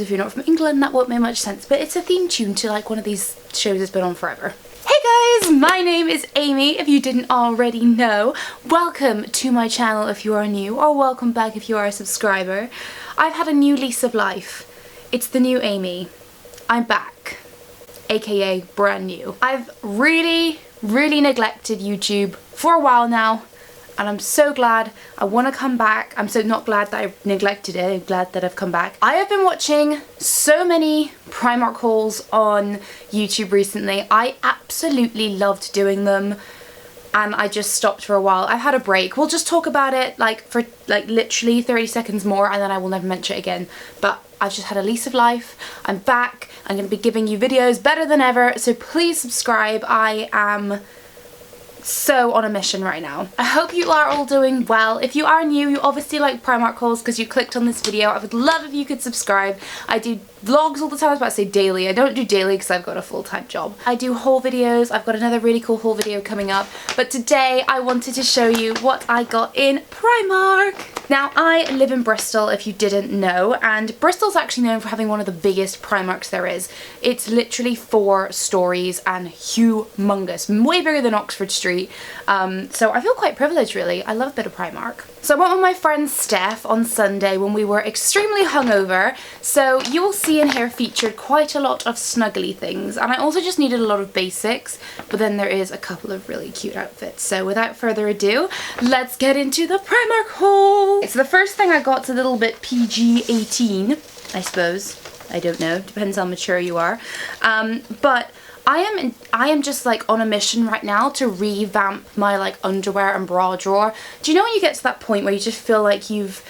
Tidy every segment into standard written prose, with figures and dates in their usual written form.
if you're not from England, that won't make much sense, but it's a theme tune to like one of these shows that's been on forever. Hey guys, my name is Amy, if you didn't already know. Welcome to my channel if you are new, or welcome back if you are a subscriber. I've had a new lease of life. It's the new Amy. I'm back, aka brand new. I've really neglected YouTube for a while now, and I'm so glad. I want to come back. I'm so not glad that I neglected it, I'm glad that I've come back. I have been watching so many Primark hauls on YouTube recently. I absolutely loved doing them, and I just stopped for a while. I've had a break. We'll just talk about it like for like literally 30 seconds more, and then I will never mention it again. But I've just had a lease of life. I'm back. I'm going to be giving you videos better than ever, so please subscribe. I am so on a mission right now. I hope you are all doing well. If you are new, you obviously like Primark hauls because you clicked on this video. I would love if you could subscribe. I do vlogs all the time. I was about to say daily. I don't do daily because I've got a full-time job. I do haul videos. I've got another really cool haul video coming up, but today I wanted to show you what I got in Primark. Now, I live in Bristol, if you didn't know, and Bristol's actually known for having one of the biggest Primarks there is. It's literally 4 stories and humongous, way bigger than Oxford Street. So I feel quite privileged, really. I love a bit of Primark. So I went with my friend Steph on Sunday when we were extremely hungover, so you will see in here featured quite a lot of snuggly things, and I also just needed a lot of basics, but then there is a couple of really cute outfits. So without further ado, let's get into the Primark haul! So the first thing I got's a little bit PG-18, I suppose. I don't know, depends how mature you are. But I am just like on a mission right now to revamp my like underwear and bra drawer. Do you know when you get to that point where you just feel like you've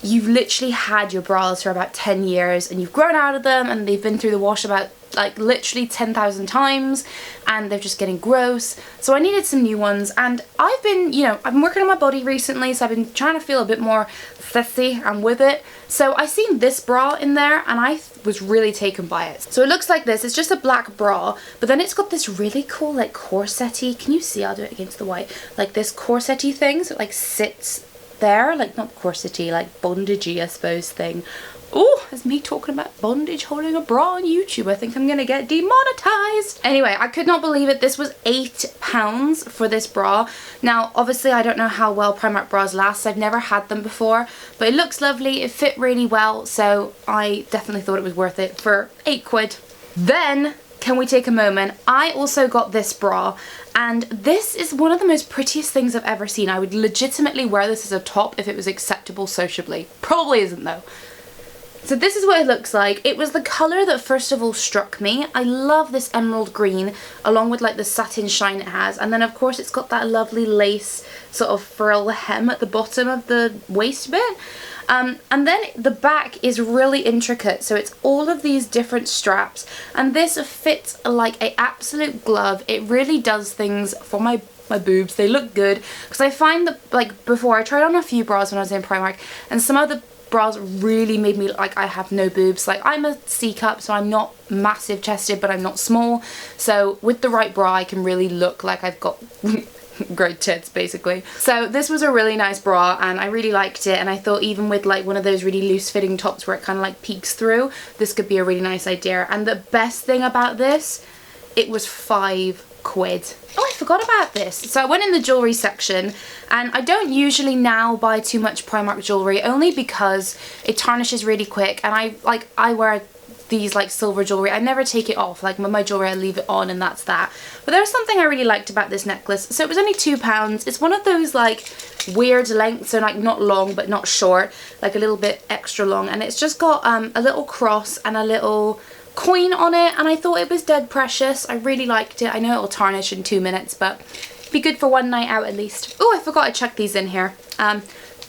literally had your bras for about 10 years and you've grown out of them and they've been through the wash about like literally 10,000 times and they're just getting gross. So I needed some new ones, and I've been, you know, I've been working on my body recently, so I've been trying to feel a bit more sexy and with it. So I seen this bra in there and I was really taken by it. So it looks like this. It's just a black bra, but then it's got this really cool like corset-y, can you see? I'll do it against the white. Like this corset-y thing, so it like sits there, like not corset-y, like bondage-y I suppose thing. Oh, it's me talking about bondage holding a bra on YouTube. I think I'm gonna get demonetized. Anyway, I could not believe it. This was £8 for this bra. Now, obviously, I don't know how well Primark bras last. I've never had them before, but it looks lovely. It fit really well, so I definitely thought it was worth it for £8. Then, can we take a moment? I also got this bra, and this is one of the most prettiest things I've ever seen. I would legitimately wear this as a top if it was acceptable sociably. Probably isn't though. So this is what it looks like. It was the colour that first of all struck me. I love this emerald green along with like the satin shine it has, and then of course it's got that lovely lace sort of frill hem at the bottom of the waist bit. And then the back is really intricate, so it's all of these different straps, and this fits like an absolute glove. It really does things for my boobs. They look good, because I find that like before I tried on a few bras when I was in Primark, and some of the bras really made me look like I have no boobs. Like, I'm a C cup, so I'm not massive chested, but I'm not small, so with the right bra I can really look like I've got great tits basically. So this was a really nice bra and I really liked it, and I thought even with like one of those really loose fitting tops where it kind of like peeks through, this could be a really nice idea. And the best thing about this, it was £5. Oh, I forgot about this. So I went in the jewellery section, and I don't usually now buy too much Primark jewellery, only because it tarnishes really quick, and I wear these like silver jewellery. I never take it off. Like with my jewellery I leave it on and that's that. But there was something I really liked about this necklace. So it was only £2. It's one of those like weird lengths, so like not long but not short, like a little bit extra long, and it's just got a little cross and a little coin on it, and I thought it was dead precious. I really liked it. I know it'll tarnish in 2 minutes, but be good for one night out at least. Oh, I forgot I chucked these in here.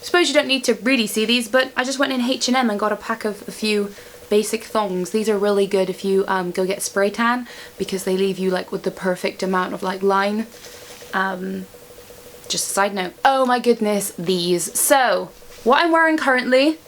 Suppose you don't need to really see these, but I just went in H&M and got a pack of a few basic thongs. These are really good if you go get spray tan, because they leave you like with the perfect amount of like line. Just a side note. Oh my goodness, these. So what I'm wearing currently,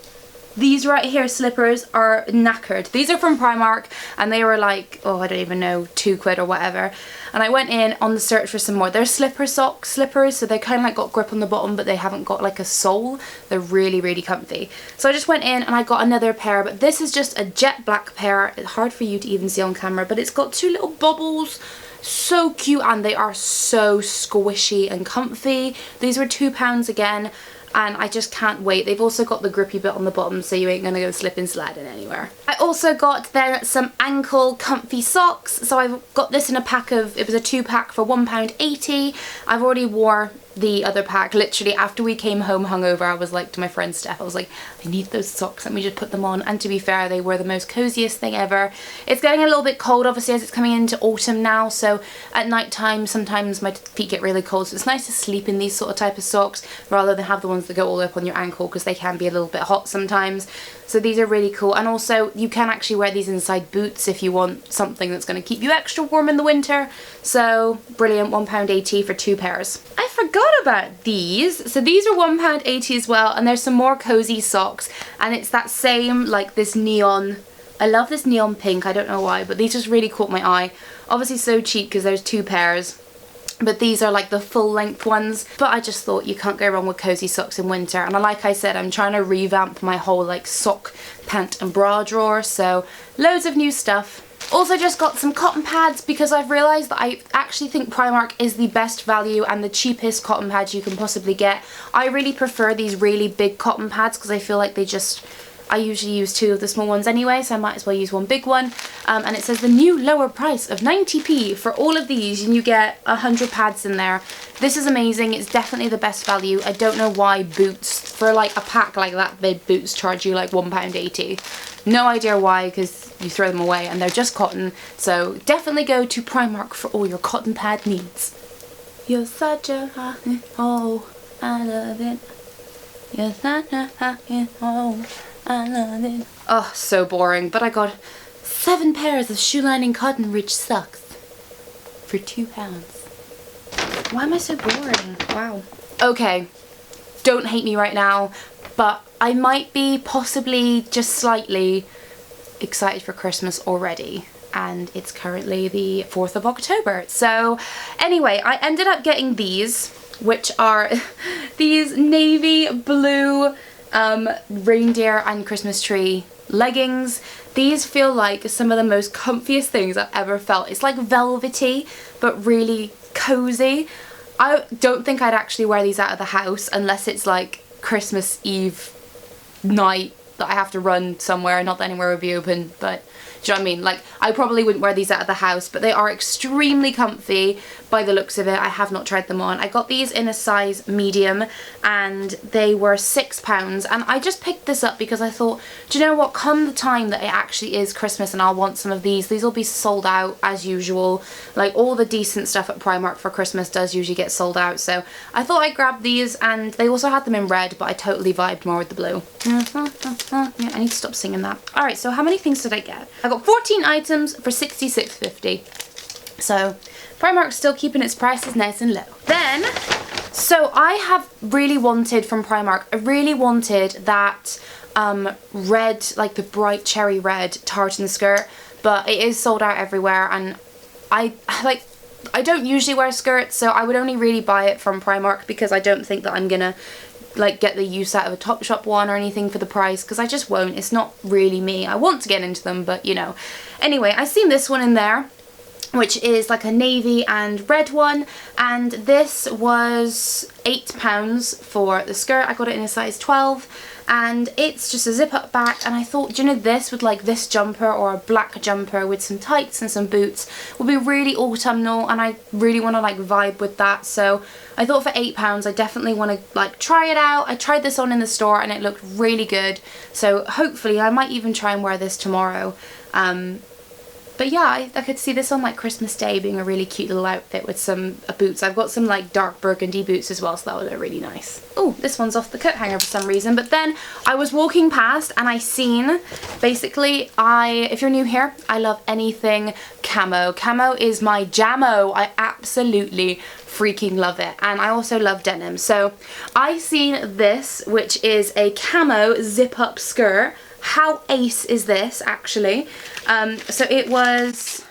These right here slippers are knackered. These are from Primark and they were like, oh, I don't even know, £2 or whatever. And I went in on the search for some more. They're slippers, so they kind of like got grip on the bottom, but they haven't got like a sole. They're really, really comfy. So I just went in and I got another pair, but this is just a jet black pair. It's hard for you to even see on camera, but it's got 2 little bubbles. So cute, and they are so squishy and comfy. These were £2 again. And I just can't wait. They've also got the grippy bit on the bottom, so you ain't gonna go slipping sliding anywhere. I also got then some ankle comfy socks. So I've got this in a pack of, it was a 2-pack for £1.80. I've already wore the other pack literally after we came home hungover. I was like to my friend Steph, I was like, I need those socks, let me just put them on. And to be fair, they were the most coziest thing ever. It's getting a little bit cold obviously as it's coming into autumn now, so at night time sometimes my feet get really cold, so it's nice to sleep in these sort of type of socks rather than have the ones that go all the way up on your ankle, because they can be a little bit hot sometimes. So these are really cool, and also you can actually wear these inside boots if you want something that's going to keep you extra warm in the winter. So brilliant, £1.80 for 2 pairs. I forgot about these. So these are £1.80 as well, and there's some more cozy socks, and it's that same like this neon. I love this neon pink, I don't know why, but these just really caught my eye. Obviously so cheap because there's 2 pairs. But these are like the full length ones. But I just thought you can't go wrong with cozy socks in winter. And like I said, I'm trying to revamp my whole like sock, pant and bra drawer. So loads of new stuff. Also just got some cotton pads because I've realised that I actually think Primark is the best value and the cheapest cotton pads you can possibly get. I really prefer these really big cotton pads because I feel like they just... I usually use 2 of the small ones anyway, so I might as well use one big one. And it says the new lower price of 90p for all of these, and you get 100 pads in there. This is amazing. It's definitely the best value. I don't know why Boots, for like a pack like that big, Boots charge you like £1.80. No idea why, because you throw them away and they're just cotton. So definitely go to Primark for all your cotton pad needs. You're such a oh, I love it. You're such a oh, I love it. Oh, so boring, but I got 7 pairs of shoe lining cotton rich socks for £2. Why am I so boring? Wow. Okay, don't hate me right now, but I might be possibly just slightly excited for Christmas already. And it's currently the 4th of October. So anyway, I ended up getting these, which are these navy blue reindeer and Christmas tree leggings. These feel like some of the most comfiest things I've ever felt. It's like velvety but really cozy. I don't think I'd actually wear these out of the house unless it's like Christmas Eve night that I have to run somewhere, not that anywhere would be open, but do you know what I mean? Like, I probably wouldn't wear these out of the house, but they are extremely comfy by the looks of it. I have not tried them on. I got these in a size medium and they were £6, and I just picked this up because I thought, do you know what, come the time that it actually is Christmas and I'll want some of these will be sold out as usual. Like, all the decent stuff at Primark for Christmas does usually get sold out, so I thought I'd grab these, and they also had them in red, but I totally vibed more with the blue. Yeah, I need to stop singing that. Alright, so how many things did I get? I got 14 items for £66.50. So Primark's still keeping its prices nice and low. Then, so I have really wanted from Primark, I really wanted that red, like the bright cherry red tartan skirt, but it is sold out everywhere, and I don't usually wear skirts, so I would only really buy it from Primark because I don't think that I'm gonna like get the use out of a Topshop one or anything for the price, because I just won't. It's not really me. I want to get into them, but you know. Anyway, I seen this one in there, which is like a navy and red one, and this was £8 for the skirt. I got it in a size 12, and it's just a zip up back, and I thought, do you know, this with like this jumper or a black jumper with some tights and some boots would be really autumnal, and I really want to like vibe with that. So I thought for £8 I definitely want to like try it out. I tried this on in the store and it looked really good, so hopefully I might even try and wear this tomorrow. But yeah, I could see this on like Christmas Day being a really cute little outfit with some boots. I've got some like dark burgundy boots as well, so that would look really nice. Oh, this one's off the coat hanger for some reason. But then I was walking past and I seen, basically, if you're new here, I love anything camo. Camo is my jammo. I absolutely freaking love it. And I also love denim. So I seen this, which is a camo zip up skirt. How ace is this, actually? So it was,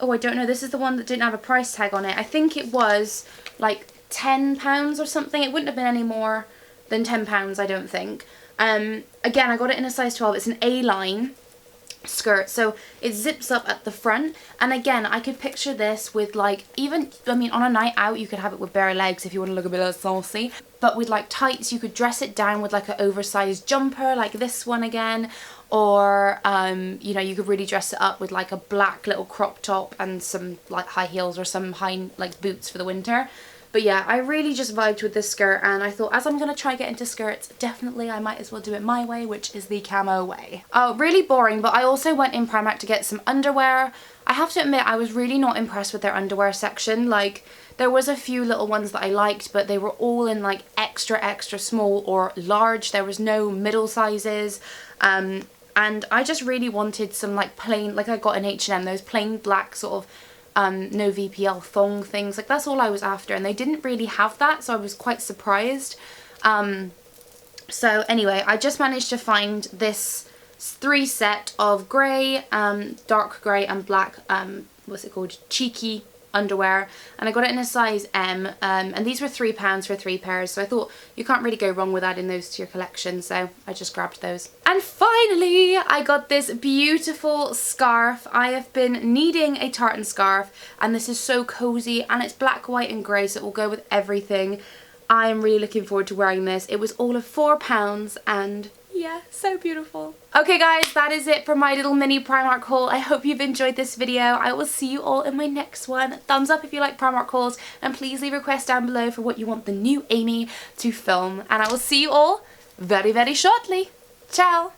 oh, I don't know, this is the one that didn't have a price tag on it. I think it was like £10 or something. It wouldn't have been any more than £10, I don't think. Again, I got it in a size 12. It's an A-line skirt, so it zips up at the front, and again, I could picture this with like, even, I mean, on a night out you could have it with bare legs if you want to look a bit saucy, but with like tights you could dress it down with like an oversized jumper like this one again, or you know, you could really dress it up with like a black little crop top and some like high heels or some high like boots for the winter. But yeah, I really just vibed with this skirt, and I thought, as I'm going to try get into skirts, definitely I might as well do it my way, which is the camo way. Oh, really boring, but I also went in Primark to get some underwear. I have to admit, I was really not impressed with their underwear section. Like, there was a few little ones that I liked, but they were all in like extra, extra small or large. There was no middle sizes. And I just really wanted some like plain, like I got in H&M, those plain black sort of no VPL thong things. Like, that's all I was after, and they didn't really have that, so I was quite surprised. So anyway, I just managed to find this 3 set of grey, dark grey and black, what's it called, cheeky underwear, and I got it in a size M, and these were £3 for 3 pairs, so I thought you can't really go wrong with adding those to your collection, so I just grabbed those. And finally, I got this beautiful scarf. I have been needing a tartan scarf, and this is so cozy, and it's black, white and grey, so it will go with everything. I am really looking forward to wearing this. It was all of £4, and yeah, so beautiful. Okay guys, that is it for my little mini Primark haul. I hope you've enjoyed this video. I will see you all in my next one. Thumbs up if you like Primark hauls, and please leave requests down below for what you want the new Aimee to film. And I will see you all very, very shortly. Ciao!